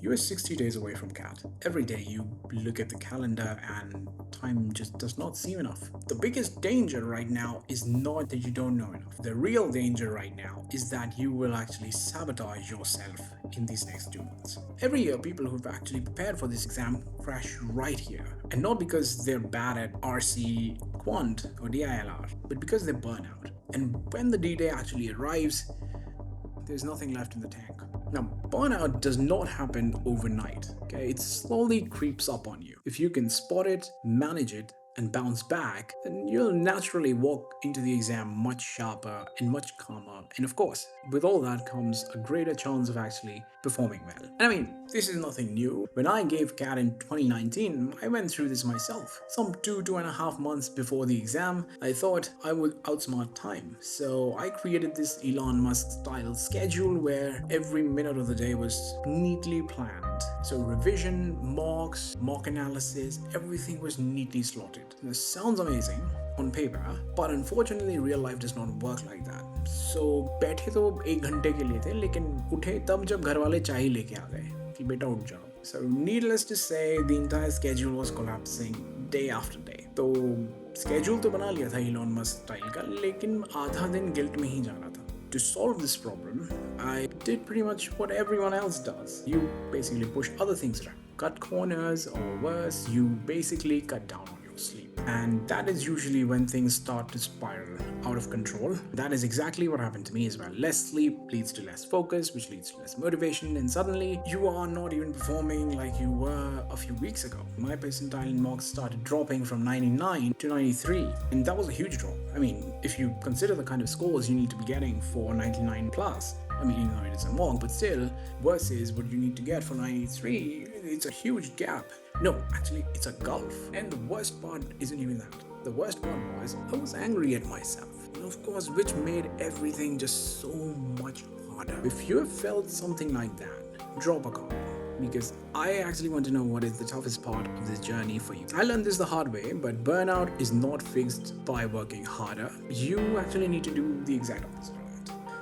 You are 60 days away from CAT. Every day you look at the calendar and time just does not seem enough. The biggest danger right now is not that you don't know enough. The real danger right now is that you will actually sabotage yourself in these next 2 months. Every year, people who've actually prepared for this exam crash right here. And not because they're bad at RC, Quant, or DILR, but because they burn out. And when the D-Day actually arrives, there's nothing left in the tank. Now, burnout does not happen overnight, okay? It slowly creeps up on you. If you can spot it, manage it, and bounce back, then you'll naturally walk into the exam much sharper and much calmer. And of course, with all that comes a greater chance of actually performing well. And I mean, this is nothing new. When I gave CAT in 2019, I went through this myself. Some 2.5 months before the exam, I thought I would outsmart time. So I created this Elon Musk style schedule where every minute of the day was neatly planned. So revision, mocks, mock analysis, everything was neatly slotted. This sounds amazing on paper, but unfortunately real life does not work like that. So बैठे तो 1 घंटे के लिए थे, लेकिन उठे तब जब घर वाले चाय लेके आ गए कि बेटा उठ जाओ. So needless to say, the entire schedule was collapsing day after day. तो schedule तो बना लिया था Elon Musk style का, लेकिन आधा दिन guilt में ही जाना था. To solve this problem, I did pretty much what everyone else does. You basically push other things around. Cut corners, or worse, you basically cut down on your sleep. And that is usually when things start to spiral out of control. That is exactly what happened to me as well. Less sleep leads to less focus, which leads to less motivation, and suddenly you are not even performing like you were a few weeks ago. My percentile in mocks started dropping from 99 to 93, and that was a huge drop. I mean, if you consider the kind of scores you need to be getting for 99 plus, I mean, even though it is a mock, but still, versus what you need to get for 93, it's a huge gap. No, actually, it's a gulf. And the worst part isn't even that. The worst part was, I was angry at myself. And of course, which made everything just so much harder. If you have felt something like that, drop a comment. Because I actually want to know what is the toughest part of this journey for you. I learned this the hard way, but burnout is not fixed by working harder. You actually need to do the exact opposite.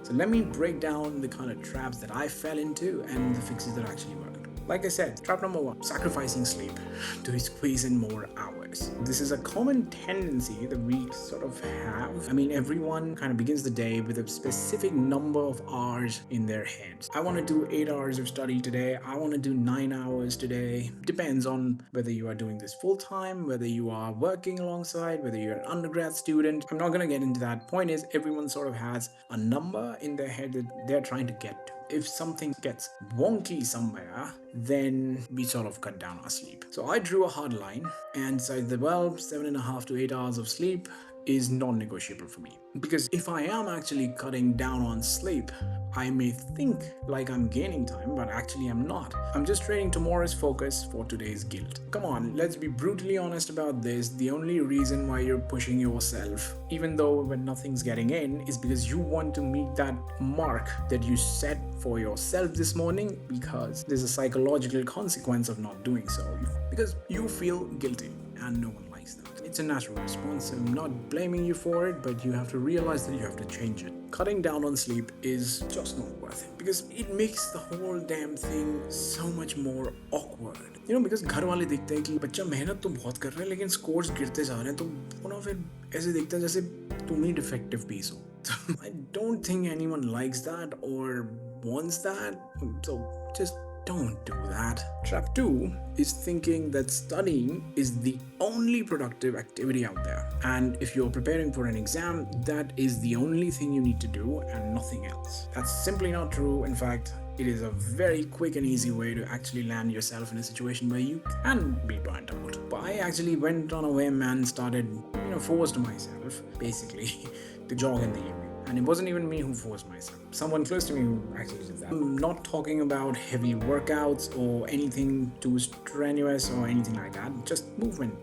So let me break down the kind of traps that I fell into and the fixes that actually worked. Like I said, trap number 1, sacrificing sleep to squeeze in more hours. This is a common tendency that we sort of have. I mean, everyone kind of begins the day with a specific number of hours in their heads. I want to do 8 hours of study today. I want to do 9 hours today. Depends on whether you are doing this full time, whether you are working alongside, whether you're an undergrad student. I'm not going to get into that. Point is, everyone sort of has a number in their head that they're trying to get to. If something gets wonky somewhere, then we sort of cut down our sleep. So I drew a hard line and said that, well, 7.5 to 8 hours of sleep is non-negotiable for me. Because if I am actually cutting down on sleep, I may think like I'm gaining time, but actually I'm not. I'm just trading tomorrow's focus for today's guilt. Come on, let's be brutally honest about this. The only reason why you're pushing yourself, even though when nothing's getting in, is because you want to meet that mark that you set for yourself this morning, because there's a psychological consequence of not doing so. Because you feel guilty and no one likes that. It's a natural response. I'm not blaming you for it, but you have to realize that you have to change it. Cutting down on sleep is just not worth it because it makes the whole damn thing so much more awkward. You know, because घर वाले देखते हैं कि बच्चा मेहनत तो बहुत कर रहा है लेकिन स्कोर्स गिरते जा रहे हैं, तो वो ना फिर ऐसे देखते हैं जैसे तुम ही डिफेक्टिव पीस हो. I don't think anyone likes that or wants that, so just don't do that. Trap 2 is thinking that studying is the only productive activity out there. And if you're preparing for an exam, that is the only thing you need to do and nothing else. That's simply not true. In fact, it is a very quick and easy way to actually land yourself in a situation where you can be burnt out. But I actually went on a whim and started, forced myself, basically, to jog in the evening. And it wasn't even me who forced myself. Someone close to me who actually did that. I'm not talking about heavy workouts or anything too strenuous or anything like that. Just movement,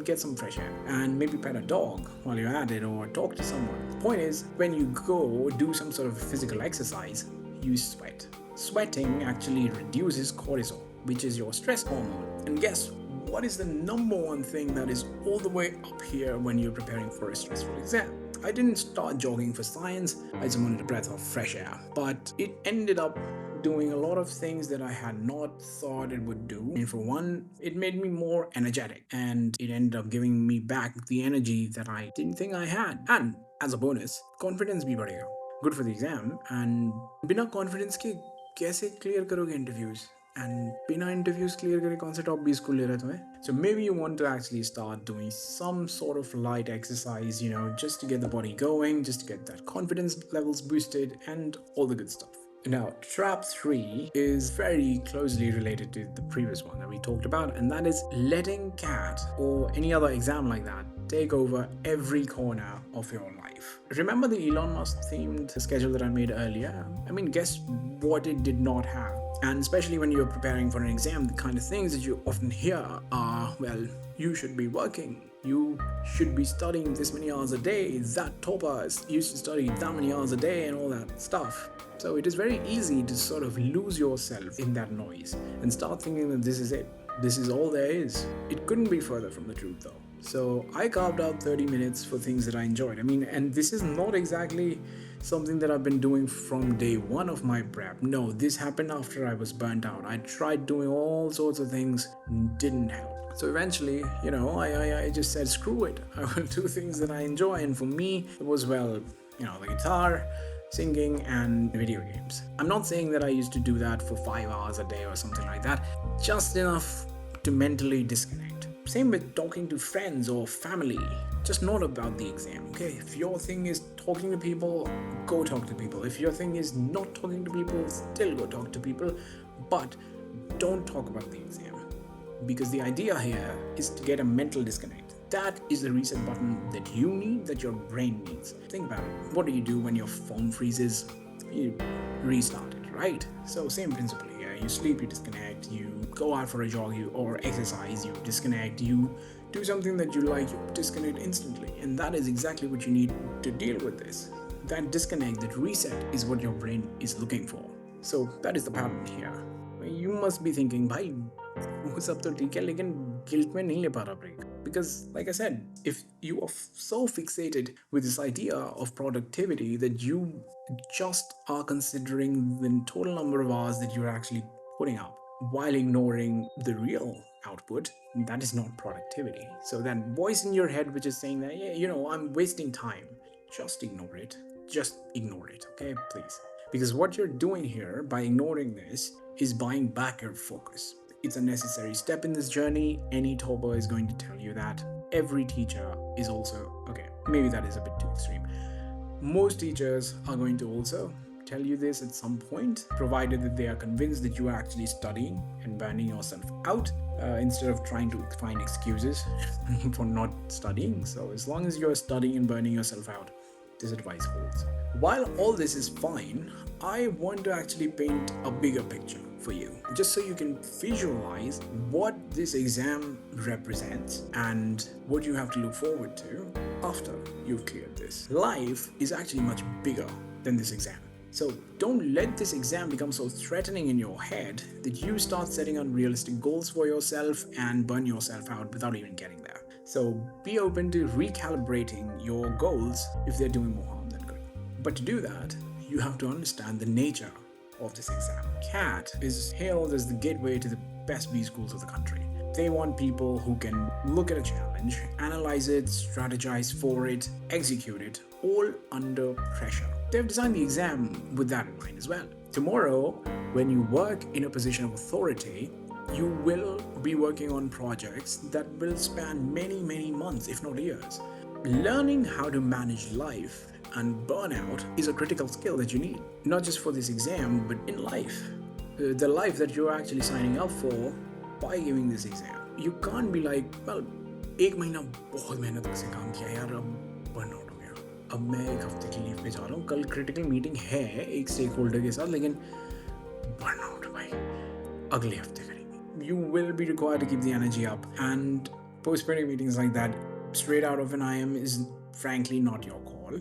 get some fresh air. And maybe pet a dog while you're at it or talk to someone. The point is, when you go do some sort of physical exercise, you sweat. Sweating actually reduces cortisol, which is your stress hormone. And guess what is the number one thing that is all the way up here when you're preparing for a stressful exam? I didn't start jogging for science, I just wanted a breath of fresh air. But it ended up doing a lot of things that I had not thought it would do. And for one, it made me more energetic and it ended up giving me back the energy that I didn't think I had. And as a bonus, confidence भी बढ़ेगा. Good for the exam. And बिना confidence के कैसे clear करोगे interviews? And बिना interviews clear करे कौन से top 20 को ले रहा है तुम्हें? So maybe you want to actually start doing some sort of light exercise, just to get the body going, just to get that confidence levels boosted and all the good stuff. Now, trap 3 is very closely related to the previous one that we talked about, and that is letting CAT or any other exam like that take over every corner of your life. Remember the Elon Musk themed schedule that I made earlier? I mean, guess what it did not have? And especially when you're preparing for an exam, the kind of things that you often hear are, well, you should be working. You should be studying this many hours a day. That topper used to study that many hours a day and all that stuff. So it is very easy to sort of lose yourself in that noise and start thinking that this is it. This is all there is. It couldn't be further from the truth though. So I carved out 30 minutes for things that I enjoyed. I mean, and this is not exactly something that I've been doing from day one of my prep. No, this happened after I was burnt out. I tried doing all sorts of things, didn't help. So eventually, I just said, screw it. I will do things that I enjoy. And for me, it was, the guitar, singing, and video games. I'm not saying that I used to do that for 5 hours a day or something like that, just enough to mentally disconnect. Same with talking to friends or family, just not about the exam, okay? If your thing is talking to people, go talk to people. If your thing is not talking to people, still go talk to people, but don't talk about the exam. Because the idea here is to get a mental disconnect. That is the reset button that you need, that your brain needs. Think about it. What do you do when your phone freezes? You restart it, right? So same principle here. You sleep, you disconnect, you go out for a jog, or exercise, you disconnect, you do something that you like, you disconnect instantly. And that is exactly what you need to deal with this. That disconnect, that reset is what your brain is looking for. So that is the pattern here. You must be thinking, bhai, वो सब तो ठीक है लेकिन guilt में नहीं ले पा रहा break. Because like I said, if you are so fixated with this idea of productivity that you just are considering the total number of hours that you're actually putting up while ignoring the real output, that is not productivity. So that voice in your head which is saying that, I'm wasting time, just ignore it. Just ignore it, okay? Please. Because what you're doing here by ignoring this is buying back your focus. It's a necessary step in this journey. Any topper is going to tell you that. Every teacher is also, okay, maybe that is a bit too extreme. Most teachers are going to also tell you this at some point, provided that they are convinced that you are actually studying and burning yourself out instead of trying to find excuses for not studying. So as long as you're studying and burning yourself out, this advice holds. While all this is fine, I want to actually paint a bigger picture for you, just so you can visualize what this exam represents and what you have to look forward to after you've cleared this. Life is actually much bigger than this exam. So don't let this exam become so threatening in your head that you start setting unrealistic goals for yourself and burn yourself out without even getting there. So be open to recalibrating your goals if they're doing more harm than good. But to do that, you have to understand the nature of this exam. CAT is hailed as the gateway to the best B schools of the country. They want people who can look at a challenge, analyze it, strategize for it, execute it, all under pressure. They've designed the exam with that in mind as well. Tomorrow, when you work in a position of authority, you will be working on projects that will span many, many months, if not years. Learning how to manage life and burnout is a critical skill that you need, not just for this exam, but in life. The life that you're actually signing up for by giving this exam. You can't be like, well, एक महीना बहुत मेहनत से काम किया यार, अब burnout हो गया, अब मैं एक हफ्ते की लीव पे जा रहा हूँ, कल क्रिटिकल मीटिंग है एक स्टेक होल्डर के साथ, लेकिन बर्नआउट भाई अगले हफ्ते करेंगे. You will be required to keep the energy up, and postponing meetings like that straight out of an IIM is frankly not your call.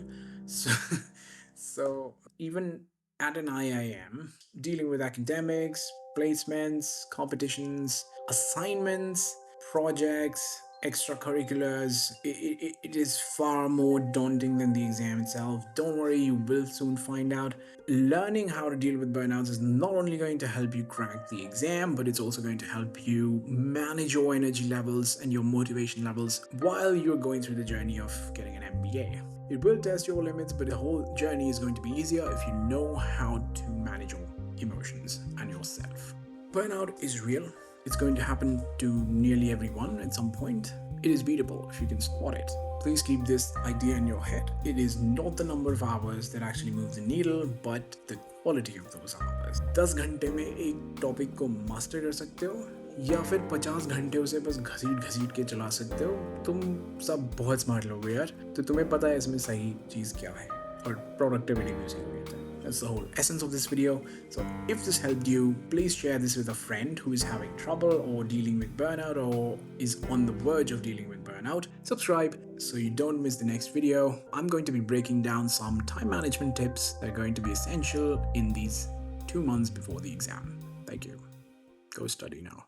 So even at an IIM, dealing with academics, placements, competitions, assignments, projects, extracurriculars. It is far more daunting than the exam itself. Don't worry, you will soon find out. Learning how to deal with burnouts is not only going to help you crack the exam, but it's also going to help you manage your energy levels and your motivation levels while you're going through the journey of getting an MBA. It will test your limits, but the whole journey is going to be easier if you know how to manage your emotions and yourself. Burnout is real. It's going to happen to nearly everyone at some point. It is beatable if you can spot it. Please keep this idea in your head. It is not the number of hours that actually moves the needle, but the quality of those hours. 10 घंटे में एक topic को master कर सकते हो या फिर 50 घंटे उसे बस घसीट के चला सकते हो. तुम सब बहुत स्मार्ट लोग हो यार, तो तुम्हें पता है इसमें सही चीज़ क्या है और प्रोडक्टिविटी भी उसी को. That's the whole essence of this video. So if this helped you, please share this with a friend who is having trouble or dealing with burnout or is on the verge of dealing with burnout. Subscribe so you don't miss the next video. I'm going to be breaking down some time management tips that are going to be essential in these 2 months before the exam. Thank you. Go study now.